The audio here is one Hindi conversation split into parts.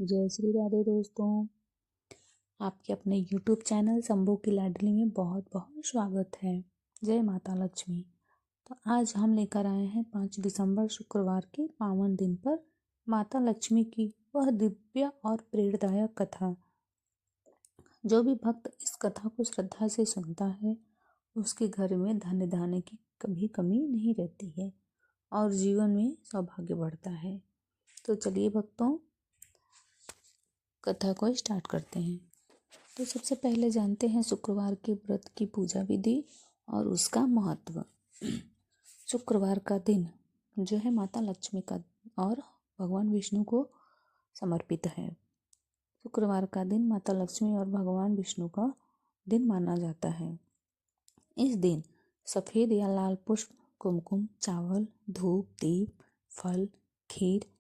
जय श्री राधे दोस्तों, आपके अपने YouTube चैनल शंभू की लाडली में बहुत बहुत स्वागत है। जय माता लक्ष्मी। तो आज हम लेकर आए हैं 5 दिसंबर शुक्रवार के पावन दिन पर माता लक्ष्मी की वह दिव्य और प्रेरणादायक कथा। जो भी भक्त इस कथा को श्रद्धा से सुनता है उसके घर में धन धान्य की कभी कमी नहीं रहती है और जीवन में सौभाग्य बढ़ता है। तो चलिए भक्तों, कथा को स्टार्ट करते हैं। तो सबसे पहले जानते हैं शुक्रवार के व्रत की पूजा विधि और उसका महत्व। शुक्रवार का दिन जो है माता लक्ष्मी का और भगवान विष्णु को समर्पित है। शुक्रवार का दिन माता लक्ष्मी और भगवान विष्णु का दिन माना जाता है। इस दिन सफ़ेद या लाल पुष्प, कुमकुम, चावल, धूप, दीप, फल, खीर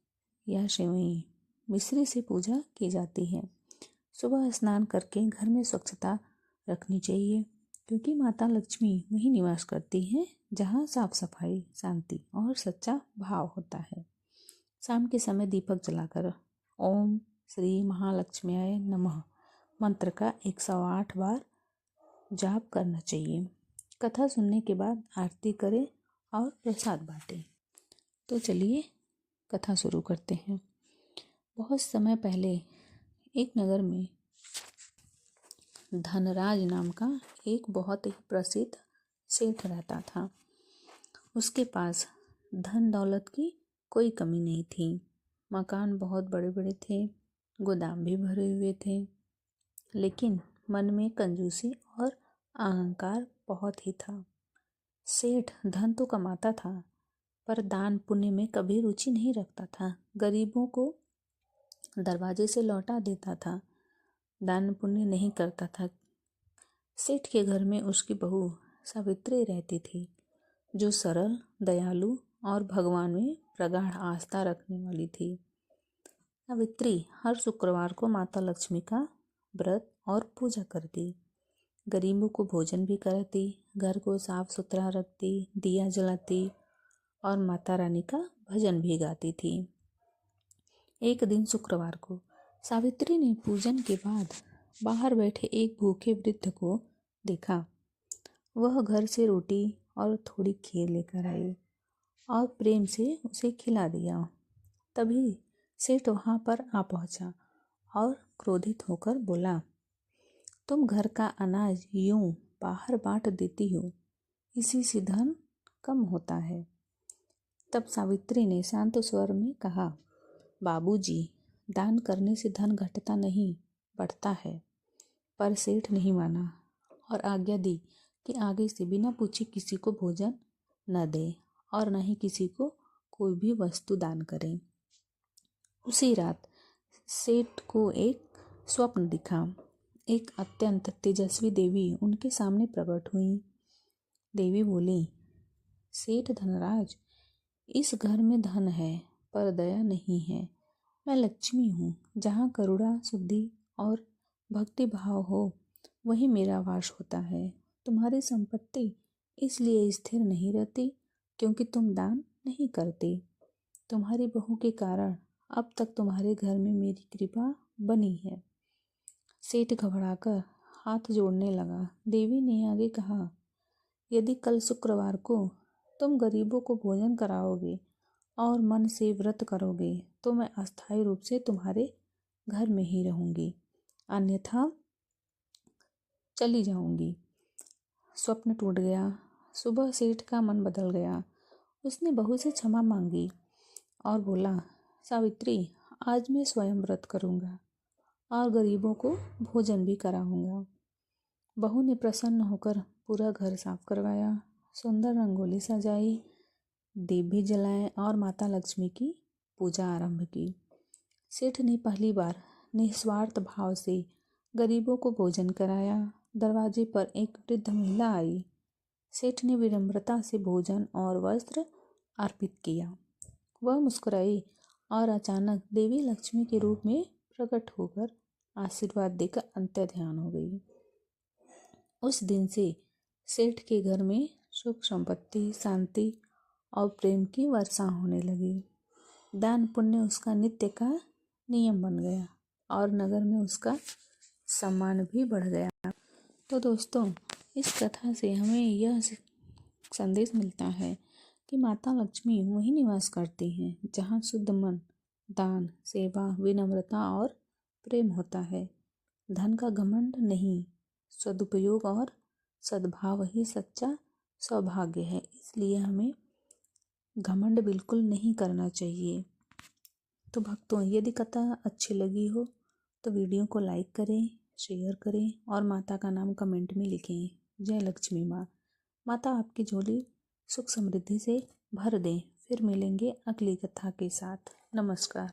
या सेवई मिश्री से पूजा की जाती है। सुबह स्नान करके घर में स्वच्छता रखनी चाहिए क्योंकि माता लक्ष्मी वहीं निवास करती हैं जहाँ साफ सफाई, शांति और सच्चा भाव होता है। शाम के समय दीपक जलाकर ओम श्री महालक्ष्म्याय नमः मंत्र का 108 बार जाप करना चाहिए। कथा सुनने के बाद आरती करें और प्रसाद बांटें। तो चलिए कथा शुरू करते हैं। बहुत समय पहले एक नगर में धनराज नाम का एक बहुत ही प्रसिद्ध सेठ रहता था। उसके पास धन दौलत की कोई कमी नहीं थी। मकान बहुत बड़े बड़े थे, गोदाम भी भरे हुए थे, लेकिन मन में कंजूसी और अहंकार बहुत ही था। सेठ धन तो कमाता था पर दान पुण्य में कभी रुचि नहीं रखता था। गरीबों को दरवाजे से लौटा देता था, दान पुण्य नहीं करता था। सेठ के घर में उसकी बहू सावित्री रहती थी, जो सरल, दयालु और भगवान में प्रगाढ़ आस्था रखने वाली थी। सावित्री हर शुक्रवार को माता लक्ष्मी का व्रत और पूजा करती, गरीबों को भोजन भी कराती, घर को साफ सुथरा रखती, दिया जलाती और माता रानी का भजन भी गाती थी। एक दिन शुक्रवार को सावित्री ने पूजन के बाद बाहर बैठे एक भूखे वृद्ध को देखा। वह घर से रोटी और थोड़ी खीर लेकर आई और प्रेम से उसे खिला दिया। तभी सेठ वहां पर आ पहुंचा और क्रोधित होकर बोला, तुम घर का अनाज यूं बाहर बांट देती हो, इसी से धन कम होता है। तब सावित्री ने शांत स्वर में कहा, बाबूजी, दान करने से धन घटता नहीं, बढ़ता है। पर सेठ नहीं माना और आज्ञा दी कि आगे से बिना पूछे किसी को भोजन न दे और न ही किसी को कोई भी वस्तु दान करें। उसी रात सेठ को एक स्वप्न दिखा। एक अत्यंत तेजस्वी देवी उनके सामने प्रकट हुई। देवी बोली, सेठ धनराज, इस घर में धन है पर दया नहीं है। मैं लक्ष्मी हूँ। जहाँ करुणा, शुद्धि और भक्ति भाव हो वहीं मेरा वास होता है। तुम्हारी संपत्ति इसलिए स्थिर नहीं रहती क्योंकि तुम दान नहीं करते। तुम्हारी बहू के कारण अब तक तुम्हारे घर में मेरी कृपा बनी है। सेठ घबराकर हाथ जोड़ने लगा। देवी ने आगे कहा, यदि कल शुक्रवार को तुम गरीबों को भोजन कराओगे और मन से व्रत करोगे तो मैं अस्थायी रूप से तुम्हारे घर में ही रहूंगी, अन्यथा चली जाऊंगी। स्वप्न टूट गया। सुबह सेठ का मन बदल गया। उसने बहू से क्षमा मांगी और बोला, सावित्री, आज मैं स्वयं व्रत करूंगा और गरीबों को भोजन भी कराऊंगा। बहू ने प्रसन्न होकर पूरा घर साफ करवाया, सुंदर रंगोली सजाई, दीप भी जलाए और माता लक्ष्मी की पूजा आरंभ की। सेठ ने पहली बार निस्वार्थ भाव से गरीबों को भोजन कराया। दरवाजे पर एक वृद्ध महिला आई। सेठ ने विनम्रता से भोजन और वस्त्र अर्पित किया। वह मुस्कुराई और अचानक देवी लक्ष्मी के रूप में प्रकट होकर आशीर्वाद देकर अंतर ध्यान हो गई। उस दिन से सेठ के घर में सुख, संपत्ति, शांति और प्रेम की वर्षा होने लगी। दान पुण्य उसका नित्य का नियम बन गया और नगर में उसका सम्मान भी बढ़ गया। तो दोस्तों, इस कथा से हमें यह संदेश मिलता है कि माता लक्ष्मी वहीं निवास करती हैं जहाँ शुद्ध मन, दान, सेवा, विनम्रता और प्रेम होता है। धन का घमंड नहीं, सदुपयोग और सद्भाव ही सच्चा सौभाग्य है। इसलिए हमें घमंड बिल्कुल नहीं करना चाहिए। तो भक्तों, यदि कथा अच्छी लगी हो तो वीडियो को लाइक करें, शेयर करें और माता का नाम कमेंट में लिखें। जय लक्ष्मी माँ। माता आपकी झोली सुख समृद्धि से भर दें। फिर मिलेंगे अगली कथा के साथ। नमस्कार।